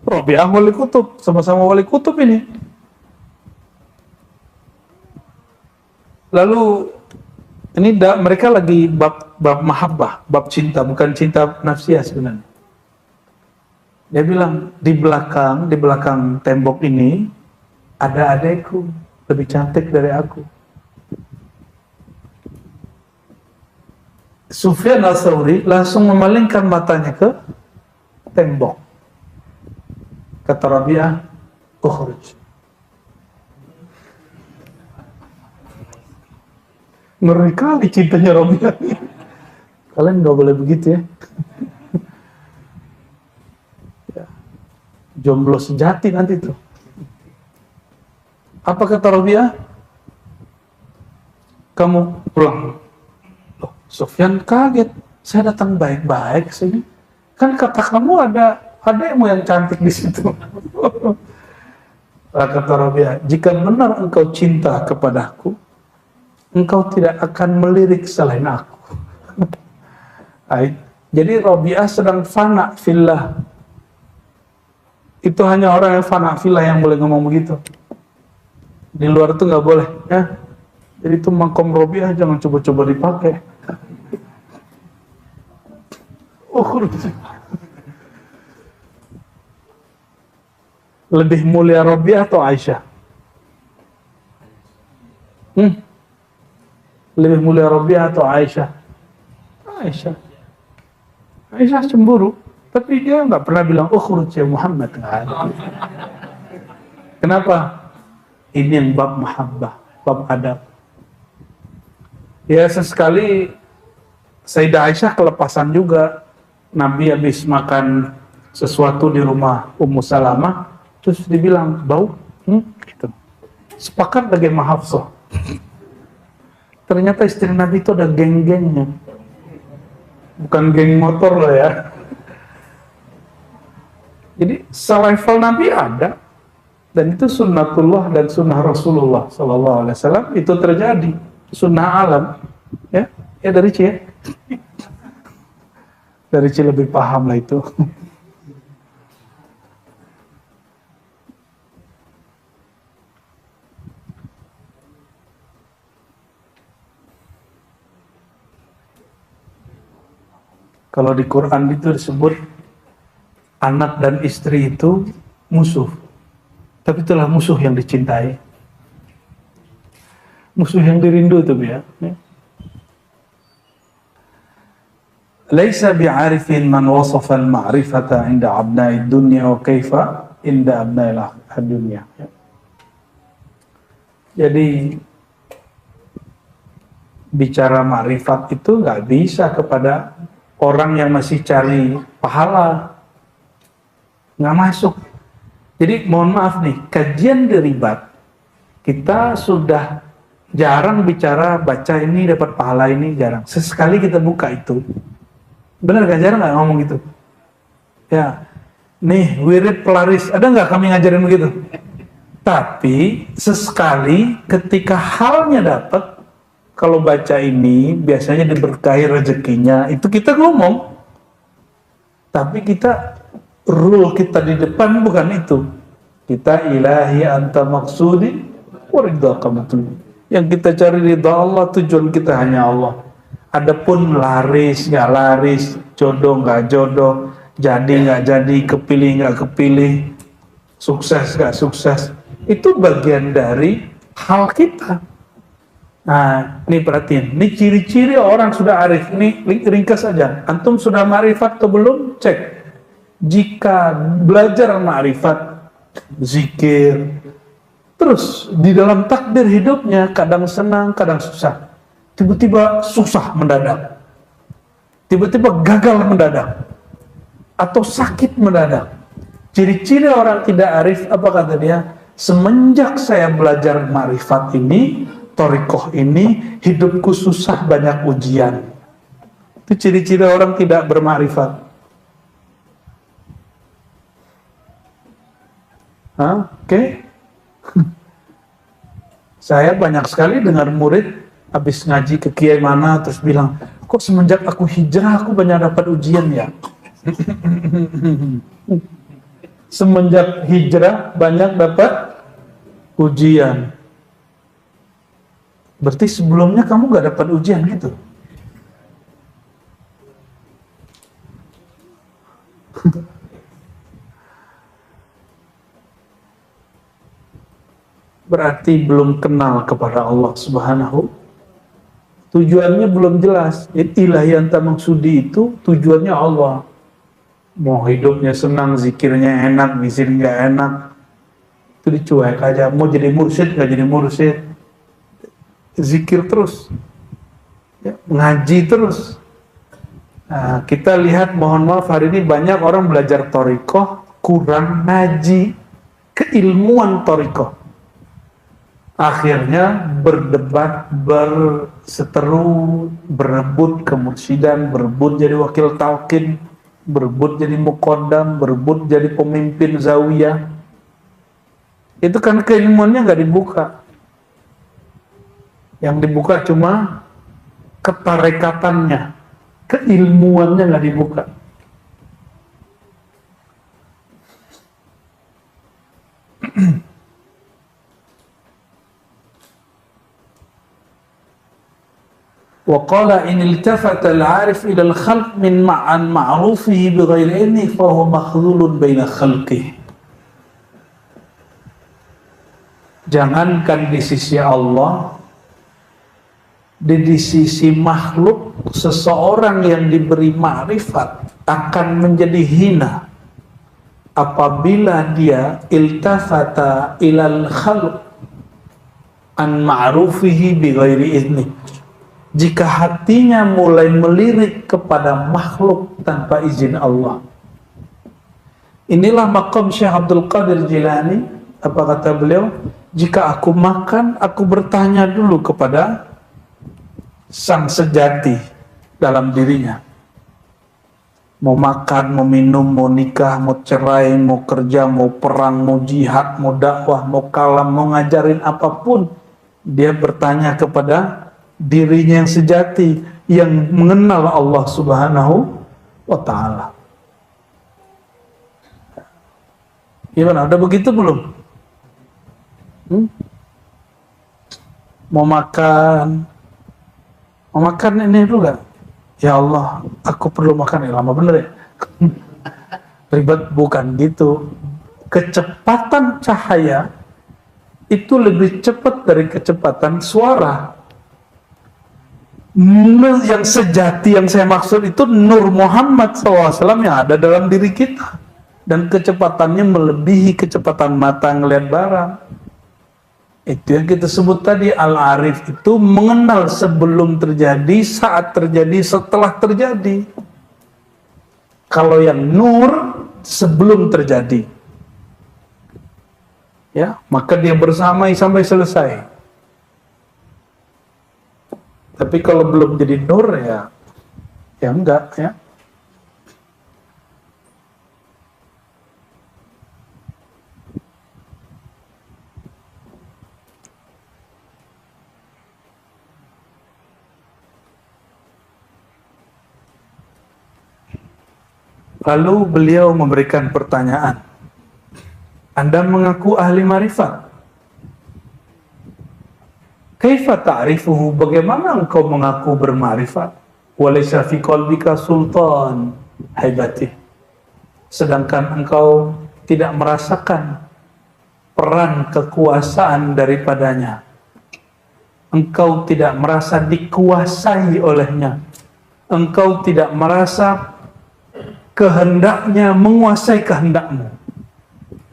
Speaker 2: Rabi'ah wali kutub, sama-sama wali kutub ini. Lalu ini mereka lagi bab mahabbah, bab cinta, bukan cinta nafsiyah sebenarnya. Dia bilang, di belakang tembok ini ada adekku lebih cantik dari aku. Sufyan Ats-Tsauri langsung memalingkan matanya ke tembok. Kata Rabi'ah, ukhruj. Ngeri kali cintanya Rabi'ah. Kalian nggak boleh begitu ya. Ya. Jomblo sejati nanti tuh. Apa kata Rabi'ah? Kamu pulang. Loh, Sufyan kaget. Saya datang baik-baik ke sini. Kan kata kamu ada adekmu yang cantik di situ. Kata Rabi'ah, jika benar engkau cinta kepadaku, engkau tidak akan melirik selain aku. Jadi Rabi'ah sedang fana fillah. Itu hanya orang yang fana fillah yang boleh ngomong begitu. Di luar itu nggak boleh ya. Jadi itu makom Rabi'ah jangan coba-coba dipakai. Lebih mulia Rabi'ah atau Aisyah? Lebih mulia Rabi'ah atau Aisyah? Aisyah. Aisyah cemburu, tapi dia nggak pernah bilang, ukhruj ya Muhammad. Nggak ada. Kenapa? Ini yang bab mahabbah, bab adab. Ya sesekali Sayyidah Aisyah kelepasan juga. Nabi habis makan sesuatu di rumah Ummu Salamah, terus dibilang, bau? Gitu. Sepakat lagi sama Hafsah. Ternyata istri Nabi itu ada geng-gengnya. Bukan geng motor loh ya. Jadi selevel Nabi ada. Dan itu sunnatullah dan sunnah Rasulullah SAW itu terjadi. Sunnah alam. Ya dari C ya. Dari C lebih paham lah itu. Kalau di Quran itu disebut anak dan istri itu musuh. Tapi itulah musuh yang dicintai. Musuh yang dirindu itu ya. Laisa bi'arifin man wasafa al-ma'rifata 'inda abna'i dunya wa kaifa 'inda abna'i dunya. Jadi bicara ma'rifat itu nggak bisa kepada orang yang masih cari pahala, nggak masuk. Jadi mohon maaf nih, kajian deribat kita sudah jarang bicara baca ini dapat pahala ini, jarang. Sesekali kita buka itu, benar gak? Jarang nggak ngomong gitu. Ya, nih wirid pelaris, ada nggak kami ngajarin begitu? Tapi sesekali ketika halnya dapat, kalau baca ini biasanya diberkahi rezekinya, itu kita ngomong. Tapi kita rule kita di depan bukan itu. Kita ilahi anta maksudi wa ridha kamatun. Yang kita cari ridha Allah, tujuan kita hanya Allah. Adapun laris nggak laris, jodoh nggak jodoh, jadi nggak jadi, kepilih nggak kepilih, sukses nggak sukses, itu bagian dari hal kita. Nah, ini perhatiin, ini ciri-ciri orang sudah arif. Ini ringkas saja. Antum sudah ma'rifat atau belum? Cek. Jika belajar ma'rifat, zikir, terus di dalam takdir hidupnya kadang senang, kadang susah. Tiba-tiba susah mendadak. Tiba-tiba gagal mendadak. Atau sakit mendadak. Ciri-ciri orang tidak arif, apa kata dia? Semenjak saya belajar ma'rifat ini, thariqah ini, hidupku susah, banyak ujian. Itu ciri-ciri orang tidak bermakrifat. Oke. Saya banyak sekali dengar murid habis ngaji ke kiai mana terus bilang, kok semenjak aku hijrah aku banyak dapat ujian ya. Semenjak hijrah banyak dapat ujian. Berarti sebelumnya kamu gak dapat ujian gitu. Berarti belum kenal kepada Allah Subhanahu. Tujuannya belum jelas. Ilahi anta maksudi itu tujuannya Allah. Mau hidupnya senang, zikirnya enak, zikir nggak enak, itu dicuek aja. Mau jadi mursyid nggak jadi mursyid, zikir terus, ya, ngaji terus. Nah, kita lihat, mohon maaf, hari ini banyak orang belajar thariqah, kurang ngaji keilmuan thariqah. Akhirnya berdebat, berseteru, berebut kemursyidan, berebut jadi wakil talqin, berebut jadi muqaddam, berebut jadi pemimpin zawiyah. Itu kan keilmuannya nggak dibuka. Yang dibuka cuma ketarekatannya, keilmuannya nggak dibuka. Wa qala in iltafata al-'arif ila al-khalq min ma'an ma'rufihi bighairi ilmi fa huwa makhdhulun baina khalqihi. Jangankan di sisi Allah, di sisi makhluk, seseorang yang diberi ma'rifat akan menjadi hina apabila dia iltafata ilal khalq an ma'rufihi bighairi izni. Jika hatinya mulai melirik kepada makhluk tanpa izin Allah. Inilah maqam Syekh Abdul Qadir Jilani. Apa kata beliau? Jika aku makan, aku bertanya dulu kepada sang sejati dalam dirinya. Mau makan, mau minum, mau nikah, mau cerai, mau kerja, mau perang, mau jihad, mau dakwah, mau kalam, mau ngajarin apapun, dia bertanya kepada dirinya yang sejati, yang mengenal Allah Subhanahu wa Ta'ala. Gimana? Udah begitu belum? Mau makan ini juga. Ya Allah, aku perlu makan. Ya, lama bener ya. Ribet, bukan gitu. Kecepatan cahaya itu lebih cepat dari kecepatan suara. Yang sejati yang saya maksud itu Nur Muhammad SAW yang ada dalam diri kita, dan kecepatannya melebihi kecepatan mata ngelihat barang. Itu yang kita sebut tadi, Al-Arif itu mengenal sebelum terjadi, saat terjadi, setelah terjadi. Kalau yang Nur sebelum terjadi, ya, maka dia bersamai sampai selesai. Tapi kalau belum jadi nur, ya enggak, ya. Lalu beliau memberikan pertanyaan. Anda mengaku ahli marifat. Kaifa ta'rifuhu? Bagaimana engkau mengaku bermarifat? Walaysa fi qalbika sultan haibatih. Sedangkan engkau tidak merasakan peran kekuasaan daripadanya. Engkau tidak merasa dikuasai olehnya. Engkau tidak merasa kehendaknya menguasai kehendakmu.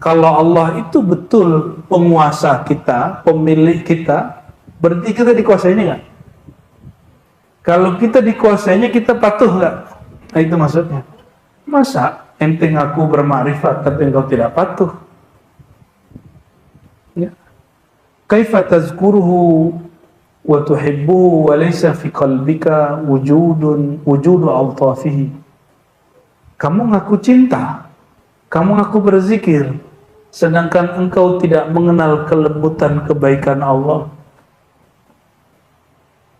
Speaker 2: Kalau Allah itu betul penguasa kita, pemilik kita, berarti kita dikuasainya nggak? Kalau kita dikuasainya, kita patuh nggak? Nah, itu maksudnya. Masa ente ngaku bermakrifat tapi engkau tidak patuh? Ya. Kaifa tazkuruhu wa tuhibbuhu wa laysa fi qalbika wujudu altafihi. Kamu ngaku cinta, kamu ngaku berzikir, sedangkan engkau tidak mengenal kelembutan kebaikan Allah.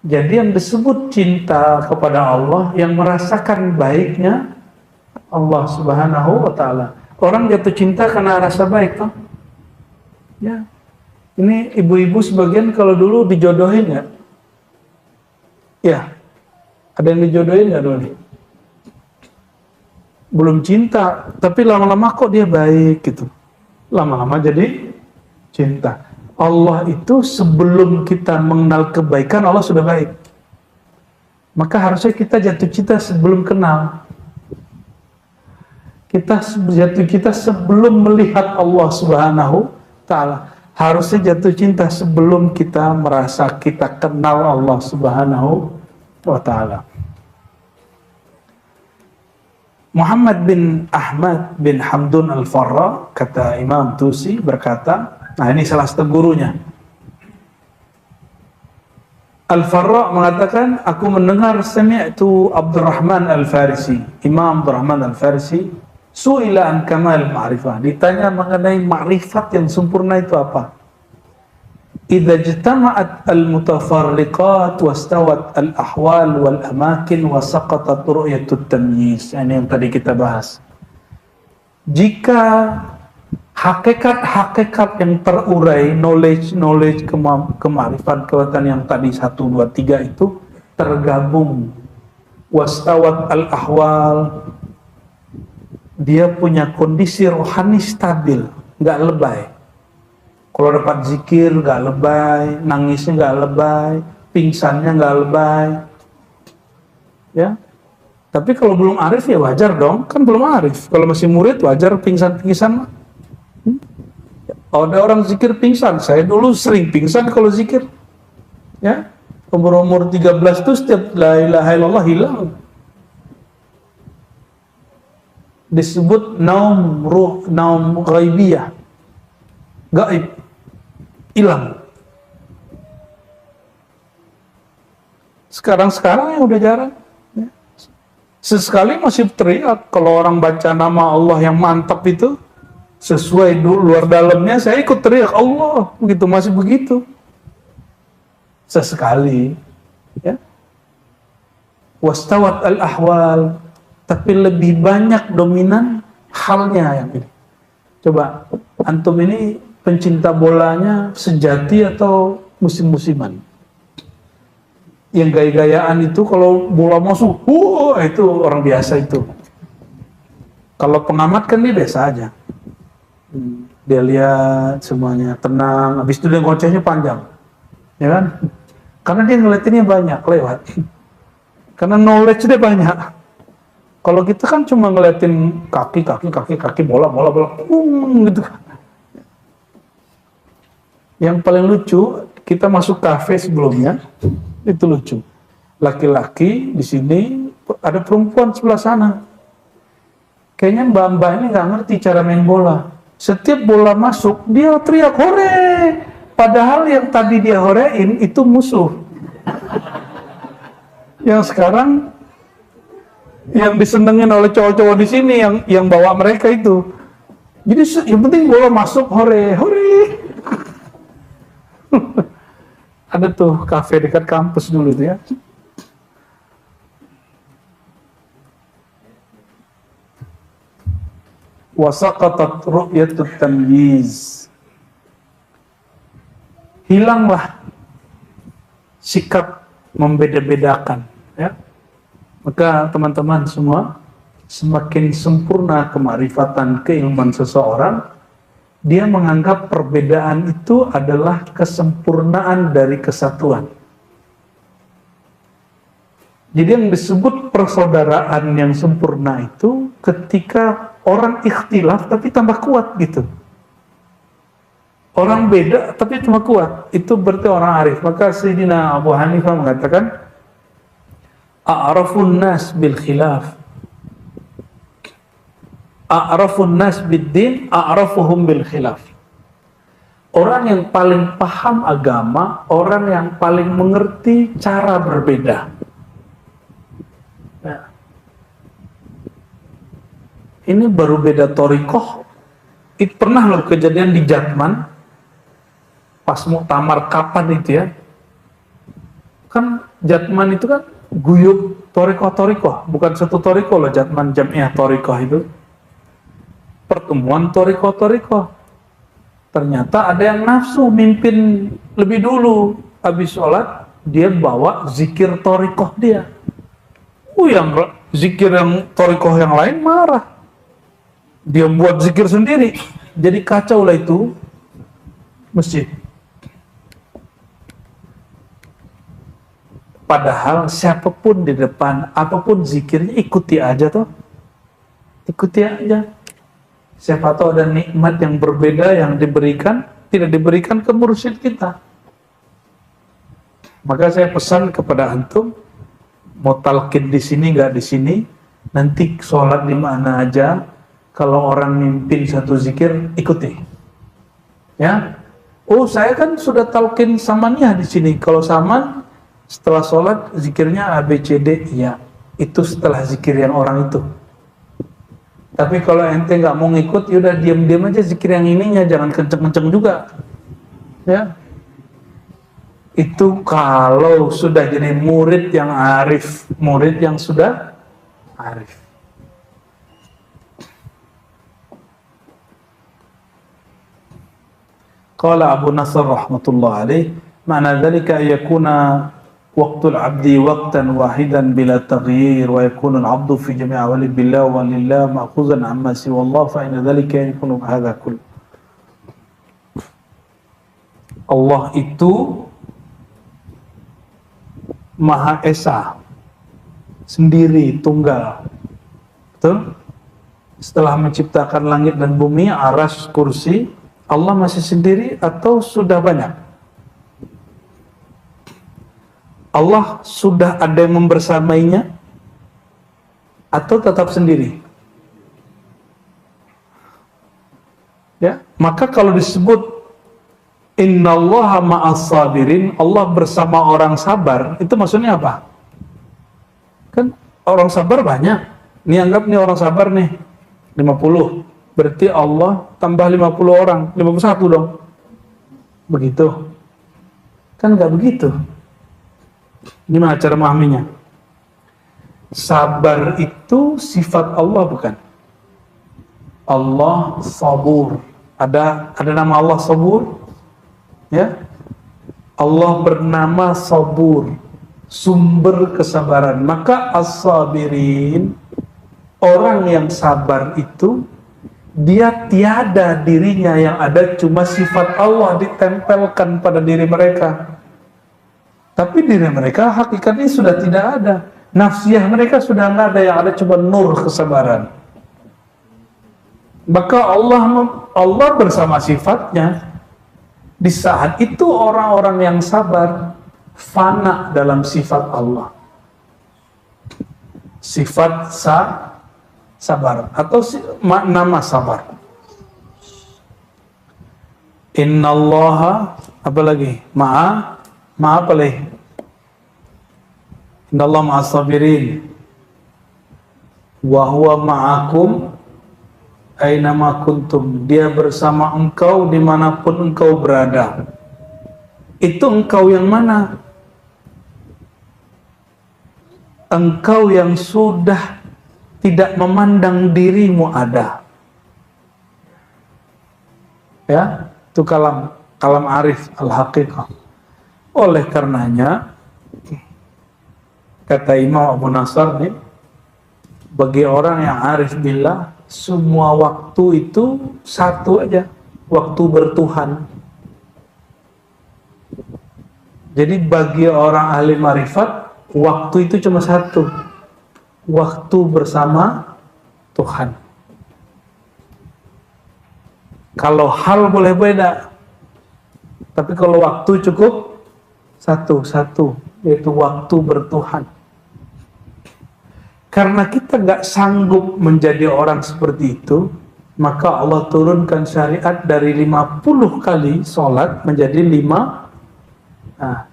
Speaker 2: Jadi yang disebut cinta kepada Allah, yang merasakan baiknya Allah Subhanahu wa Ta'ala. Orang jatuh cinta karena rasa baik, toh? Ya. Ini ibu-ibu sebagian kalau dulu dijodohin ya? Ya. Ada yang dijodohin nggak dulu nih? Belum cinta, tapi lama-lama kok dia baik gitu. Lama-lama jadi cinta. Allah itu sebelum kita mengenal kebaikan, Allah sudah baik. Maka harusnya kita jatuh cinta sebelum kenal. Kita jatuh cinta sebelum melihat Allah Subhanahu Ta'ala. Harusnya jatuh cinta sebelum kita merasa kita kenal Allah Subhanahu wa Ta'ala. Muhammad bin Ahmad bin Hamdun Al-Farra, kata Imam Tusi, berkata, nah ini salah satu gurunya. Al-Farra mengatakan, aku mendengar sami'tu Abdurrahman Al-Farisi, Imam Abdurrahman Al-Farisi, su'ila an kamal ma'rifah, ditanya mengenai ma'rifat yang sempurna itu apa? Idza ijtama'at al-mutafarriqat wastawat al-ahwal wal amakin wa saqatat ru'yatut tamyiz. Ini yang tadi kita bahas. Jika hakikat-hakikat yang terurai, knowledge, kemarifan, kekuatan yang tadi 1, 2, 3 itu tergabung, wastawat al-ahwal, dia punya kondisi rohani stabil, nggak lebay. Kalau dapat zikir nggak lebay, nangisnya nggak lebay, pingsannya nggak lebay. Ya. Tapi kalau belum arif ya wajar dong, kan belum arif. Kalau masih murid wajar pingsan-pingsan. Ada orang zikir pingsan, saya dulu sering pingsan kalau zikir. Ya. Umur 13 tuh setiap la ilaha illallah hilang. Disebut naum ghaibiyah. Gaib. Hilang. Sekarang ya udah jarang. Ya. Sesekali masih teriak kalau orang baca nama Allah yang mantap itu sesuai dulu luar dalamnya, saya ikut teriak Allah, begitu masih begitu. Sesekali, ya. Wastawat al-ahwal, tapi lebih banyak dominan halnya yang ini. Coba antum ini pencinta bolanya sejati atau musim-musiman? Yang gaya-gayaan itu kalau bola masuk, itu orang biasa itu. Kalau pengamat kan dia biasa aja. Dia lihat semuanya tenang, habis itu dia ngocehnya panjang, ya kan? Karena dia ngeliatinnya banyak lewat. Karena knowledge dia banyak. Kalau kita kan cuma ngeliatin kaki, bola, gitu. Yang paling lucu, kita masuk kafe sebelumnya, itu lucu. Laki-laki di sini, ada perempuan sebelah sana. Kayaknya mbak-mbak ini nggak ngerti cara main bola. Setiap bola masuk, dia teriak hore. Padahal yang tadi dia horein itu musuh. Yang sekarang yang disenengin oleh cowok-cowok di sini yang bawa mereka itu. Jadi yang penting bola masuk hore. Ada tuh kafe dekat kampus dulu tuh ya. Wasaqatat ru'yatut tamyiz. Hilanglah sikap membeda-bedakan, ya. Maka teman-teman semua, semakin sempurna kemarifatan keilmuan seseorang, dia menganggap perbedaan itu adalah kesempurnaan dari kesatuan. Jadi yang disebut persaudaraan yang sempurna itu ketika orang ikhtilaf tapi tambah kuat gitu. Orang beda tapi cuma kuat, itu berarti orang arif. Maka Sayyidina Abu Hanifah mengatakan, a'rafun nas bil khilaf, a'rafun nas bid din, a'rafuhum bil khilaf. Orang yang paling paham agama, orang yang paling mengerti cara berbeda. Nah, ini baru beda torikoh. Itu pernah loh kejadian di Jatman. Pas muktamar kapan itu ya, kan Jatman itu kan guyup torikoh, bukan satu torikoh loh, Jatman Jamiah Torikoh itu pertemuan torikoh. Ternyata ada yang nafsu mimpin lebih dulu, habis sholat dia bawa zikir torikoh dia. Yang zikir yang torikoh yang lain marah, dia buat zikir sendiri, jadi kacau lah itu masjid. Padahal siapapun di depan, apapun zikirnya, ikuti aja toh. Ikuti aja. Siapa tahu ada nikmat yang berbeda yang diberikan, tidak diberikan ke mursyid kita. Maka saya pesan kepada antum, mau talqin di sini nggak di sini, nanti sholat di mana aja, kalau orang mimpin satu zikir, ikuti. Ya. Oh, saya kan sudah talqin samannya di sini. Kalau saman setelah sholat zikirnya ABCD, ya itu setelah zikir yang orang itu. Tapi kalau ente nggak mau ngikut, yaudah diam-diam aja zikir yang ininya, jangan kenceng-kenceng juga, ya. Itu kalau sudah jadi murid yang arif, murid yang sudah arif. Qala Abu Nasr rahmatullah alaih, ma'na dzalika yakuna waqtul abdi waqtan wahidan bila taghyir wa yakunu al-'abdu fi jami' awali billah wa lillah ma'khuzan amma siwa Allah fa inna dhalika yakunu hadha kull. Allah itu Maha Esa, sendiri, tunggal. Betul? Setelah menciptakan langit dan bumi, arsy, kursi, Allah masih sendiri atau sudah banyak? Allah sudah ada yang membersamainya atau tetap sendiri? Ya, maka kalau disebut innallaha ma'as sabirin, Allah bersama orang sabar, itu maksudnya apa? Kan orang sabar banyak. Nih anggap nih orang sabar nih 50. Berarti Allah tambah 50 orang, 51 dong. Begitu. Kan nggak begitu. Gimana cara memahaminya? Sabar itu sifat Allah bukan? Allah sabur. Ada nama Allah sabur? Ya. Allah bernama sabur, sumber kesabaran. Maka as-sabirin, orang yang sabar itu dia tiada dirinya, yang ada cuma sifat Allah ditempelkan pada diri mereka. Tapi diri mereka hakikatnya sudah tidak ada. Nafsiyah mereka sudah nggak ada, yang ada cuma nur kesabaran. Maka Allah bersama sifatnya. Di saat itu orang-orang yang sabar fana dalam sifat Allah. Sifat sabar atau nama sabar. Innallaha apa lagi? Ma'a apa lagi? Innallaha ma'as sabirin. Wa huwa ma'akum ainama kuntum, dia bersama engkau dimanapun engkau berada. Itu engkau yang mana? Engkau yang sudah tidak memandang dirimu ada. Ya, itu kalam arif al-haqiqah. Oleh karenanya kata Imam Abu Nasr nih, bagi orang yang arif billah, semua waktu itu satu aja, waktu bertuhan. Jadi bagi orang ahli marifat, waktu itu cuma satu, waktu bersama Tuhan. Kalau hal boleh beda, tapi kalau waktu cukup satu, yaitu waktu bertuhan. Karena kita nggak sanggup menjadi orang seperti itu, maka Allah turunkan syariat dari 50 kali sholat menjadi 5. Nah,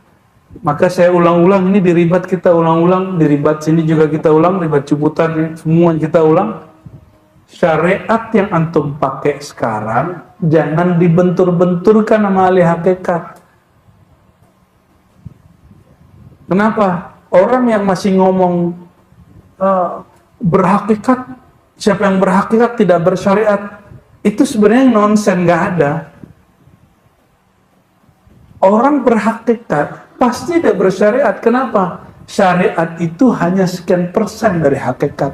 Speaker 2: maka saya ulang-ulang, ini diribat kita ulang-ulang, diribat sini juga kita ulang, diribat Ciputat, semua kita ulang. Syariat yang antum pakai sekarang jangan dibentur-benturkan sama ahli hakikat. Kenapa? Orang yang masih ngomong berhakikat, siapa yang berhakikat tidak bersyariat, itu sebenarnya nonsen, nggak ada. Orang berhakikat pasti tidak bersyariat. Kenapa? Syariat itu hanya sekian persen dari hakikat.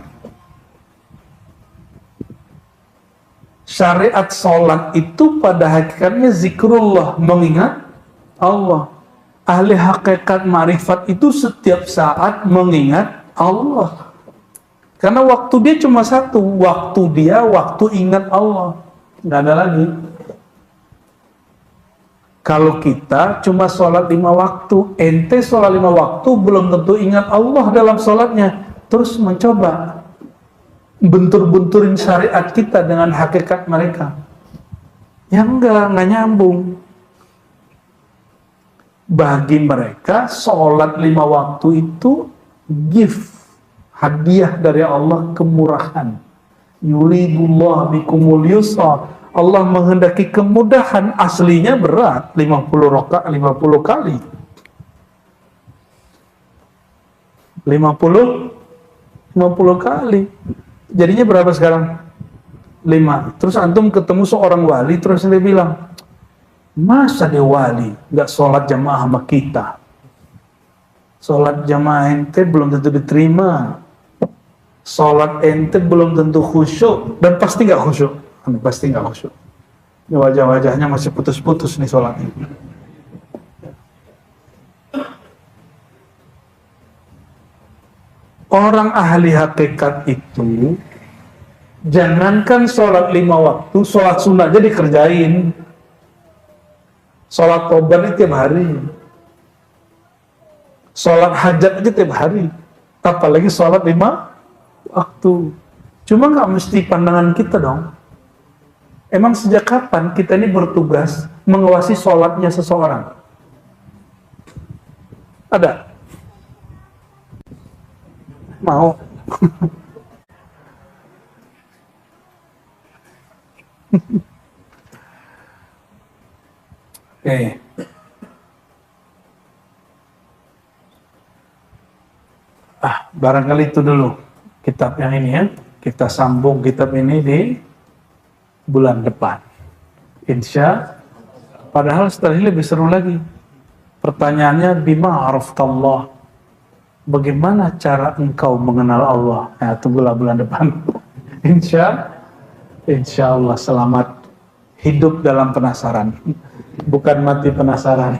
Speaker 2: Syariat sholat itu pada hakikatnya zikrullah, mengingat Allah. Ahli hakikat marifat itu setiap saat mengingat Allah. Karena waktu dia cuma satu, waktu ingat Allah, nggak ada lagi. Kalau kita cuma sholat 5 waktu, ente sholat 5 waktu belum tentu ingat Allah dalam sholatnya, terus mencoba bentur-benturin syariat kita dengan hakikat mereka, ya nggak nyambung. Bagi mereka sholat 5 waktu itu gift, hadiah dari Allah, kemurahan. Yuridullah bikumul yusra, Allah menghendaki kemudahan. Aslinya berat, 50 rakaat 50 kali. 50 kali. Jadinya berapa sekarang? 5. Terus antum ketemu seorang wali, terus dia bilang, masa dia wali nggak sholat jamaah sama kita? Sholat jamaah ente belum tentu diterima. Sholat ente belum tentu khusyuk, dan pasti nggak khusyuk. Pasti nggak khusyuk. Wajah-wajahnya masih putus-putus nih sholatnya. Orang ahli hakikat itu jangankan sholat 5 waktu, sholat sunnah aja dikerjain. Sholat tobat itu tiap hari. Sholat hajat aja tiap hari. Apalagi sholat 5 waktu. Cuma nggak mesti pandangan kita dong. Emang sejak kapan kita ini bertugas mengawasi sholatnya seseorang? Ada? Mau? Oke. Barangkali itu dulu kitab yang ini ya. Kita sambung kitab ini di bulan depan. Padahal setelah ini lebih seru lagi. Pertanyaannya, bima araftallah. Bagaimana cara engkau mengenal Allah? Ya, tunggulah bulan depan. Insya Allah selamat hidup dalam penasaran. Bukan mati penasaran.